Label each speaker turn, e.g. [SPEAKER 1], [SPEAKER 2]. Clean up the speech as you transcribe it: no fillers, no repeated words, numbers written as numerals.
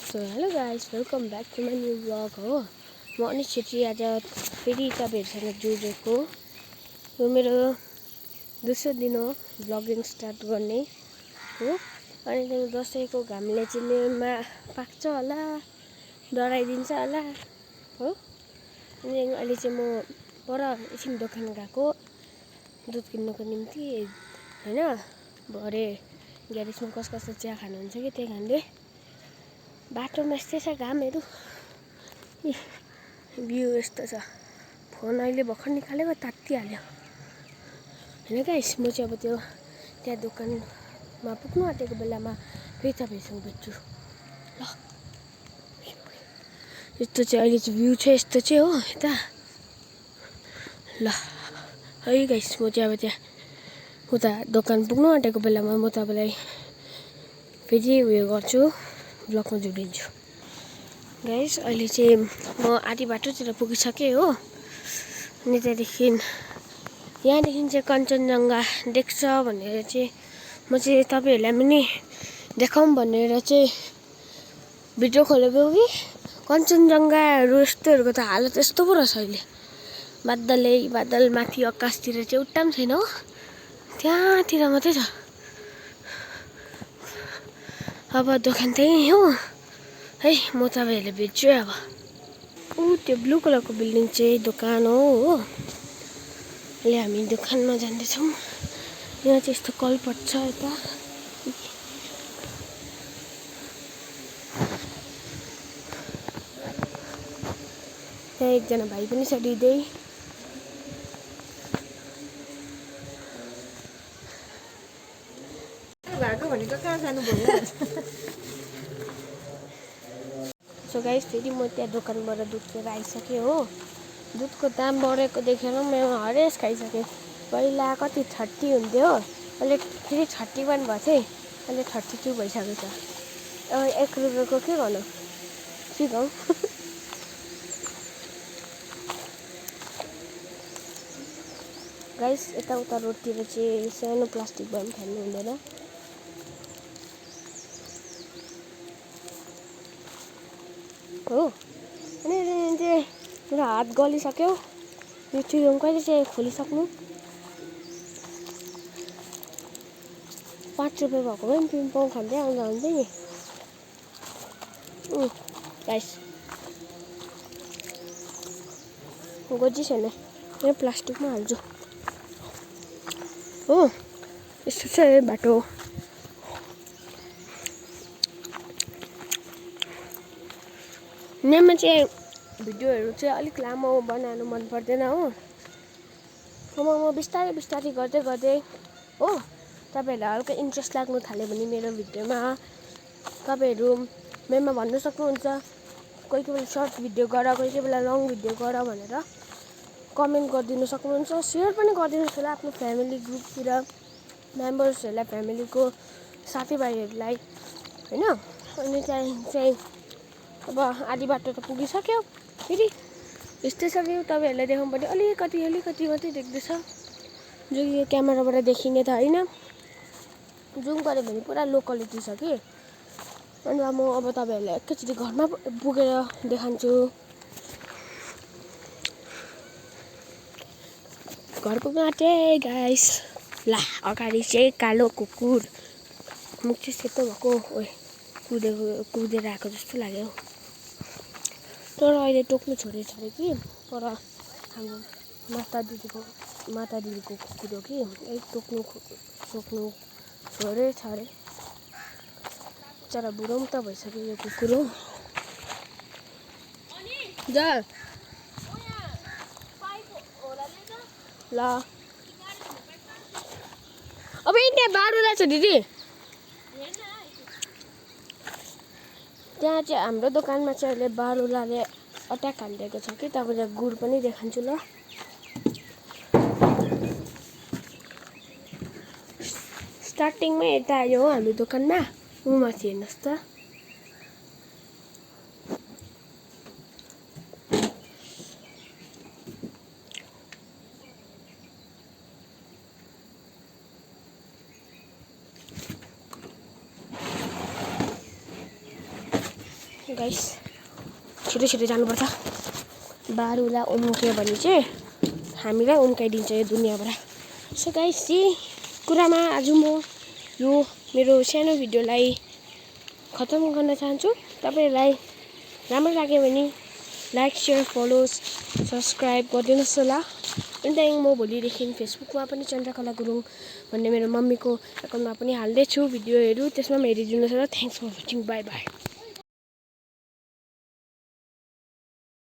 [SPEAKER 1] So hello guys, welcome back to my new blog हो। म अनिश छेत्री आज फेरि तपाईँहरूसँग जोडेको। यो मेरो दोस्रो दिन हो ब्लगिङ स्टार्ट गर्ने हो। अनि त्यहाँदेखि दसैँको घामले चाहिँ मेरोमा पाक्छ होला, डराइदिन्छ होला हो। अनि अहिले चाहिँ म पर एकछिन दोकान गएको दुध किन्नुको निम्ति होइन। भरे ग्यारेजमा कस चिया खानुहुन्छ कि त्यही कारणले बाटोमा यस्तै छ घामहरू। भ्यू यस्तो छ। फोन अहिले भर्खर निकालेको तात्तिहाल्यो होइन गाइस। म चाहिँ अब त्यहाँ दोकानमा पुग्नु आँटेको बेलामा फेरि तपाईँसँग भेट्छु ल। यस्तो चाहिँ अहिले चाहिँ भ्यू छ, यस्तो चाहिँ हो यता ल है गाइस। म चाहिँ अब त्यहाँ उता दोकान पुग्नु आँटेको बेलामा म तपाईँलाई फेरि उयो गर्छु, ब्लगमा जोडिन्छु गाइस। अहिले चाहिँ म आधी बाटोतिर पुगिसकेँ हो। अनि त्यहाँदेखि यहाँदेखि चाहिँ कञ्चनजङ्घा देख्छ भनेर चाहिँ म चाहिँ तपाईँहरूलाई पनि देखाउँ भनेर चाहिँ भिडियो खोलेको कि कञ्चनजङ्घाहरू यस्तोहरूको त हालत यस्तो पो रहेछ अहिले। बादल माथि आकाशतिर चाहिँ एउटा पनि छैन हो, त्यहाँतिर मात्रै छ। अब दोकान त्यही हो है। म तपाईँहरूले भेट्छु अब। त्यो ब्लू कलरको बिल्डिङ चाहिँ दोकान हो। अहिले हामी दोकानमा जाँदैछौँ। यहाँ चाहिँ यस्तो कलपट छ यता। त्यहाँ एकजना भाइ पनि छ दिँदै।
[SPEAKER 2] घरको भनेको कहाँ जानु भयो।
[SPEAKER 1] सो गाइस, फेरि म त्यहाँ दोकानबाट दुध लिएर आइसकेँ हो। दुधको दाम बढेको देखेर मेरो हरेस खाइसकेँ। पहिला कति 30 हुन्थ्यो, अहिले फेरि 31 भएको थियो। अहिले 32 भइसकेको छ। अब 1 रुपियाँको के गर्नु, के गाउँ। गाइस, यताउता रोडतिर चाहिँ सानो प्लास्टिक भयो पनि खानु हुँदैन हो। अनि चाहिँ मेरो हात गलिसक्यो। यो चुइङ कहिले चाहिँ खोलिसक्नु। 5 रुपियाँ भएको भए पनि पिङपङ खाँदै आउँदा हुन्थ्यो नि गाइस। गोजी छैन, यो प्लास्टिकमा हाल्छु हो। यस्तो छ बाटो। नेममा चाहिँ भिडियोहरू चाहिँ अलिक लामो बनाउनु मन पर्दैन हो। म बिस्तारै गर्दै हो। तपाईँहरूलाई हल्का इन्ट्रेस्ट लाग्नु थाल्यो भने मेरो भिडियोमा तपाईँहरू मेरोमा भन्नु सक्नुहुन्छ, कोही बेला सर्ट भिडियो गर, कोही बेला लङ भिडियो गर भनेर कमेन्ट गरिदिनु सक्नुहुन्छ। सेयर पनि गरिदिनुहोस् होला आफ्नो फ्यामिली ग्रुपतिर, मेम्बर्सहरूलाई, फ्यामिलीको साथीभाइहरूलाई होइन। अनि चाहिँ अब आधी बाटो त पुगिसक्यो। फेरि यस्तै छ कि तपाईँहरूलाई देखाउनु पर्ने अलिकति मात्रै देख्दैछ, जो यो क्यामेराबाट देखिने त होइन। जुम गऱ्यो भने पुरा लो क्वालिटी छ कि। अनि म अब तपाईँहरूलाई एकैचोटि घरमा पुगेर देखाउँछु। घर पुग्नु आँटेँ गाइस। ला, अगाडि चाहिँ कालो कुकुर, मुख चाहिँ सेतो भएको कुदेर आएको जस्तो लाग्यो। तर अहिले टोक्नु छोडेछ अरे कि, तर हाम्रो माता दिदीको कुकुर हो कि, टोक्नु छोडेछ अरे। बिचरा बुढो पनि त भइसक्यो यो कुकुर हो। जा ल, अब त्यहाँ बारुला छ दिदी। त्यहाँ चाहिँ हाम्रो दोकानमा चाहिँ अहिले बारुलाले अट्याक हालिदिएको छ कि। तपाईँलाई गुड पनि देखाउँछु ल। स्टार्टिङमै यता आयो हो हाम्रो दोकानमा। माथि हेर्नुहोस् त। गाइस छिटो छिटो जानुपर्छ बारुलाई उम्क्यो भने चाहिँ हामीलाई उम्काइदिन्छ यो दुनियाँबाट सो गाइस यही कुरामा आज म यो मेरो सानो भिडियोलाई खतम गर्न चाहन्छु तपाईहरुलाई राम्रो लाग्यो भने लाइक शेयर फलो सब्स्क्राइब गरिदिनुहोस् होला अनि त्यहाँदेखि म भोलिदेखि फेसबुकमा पनि चन्द्रकला गुरुङ भन्ने मेरो मम्मीको एकाउन्टमा पनि हाल्दैछु भिडियोहरू त्यसमा पनि हेरिदिनुहोस् होला thanks for watching bye by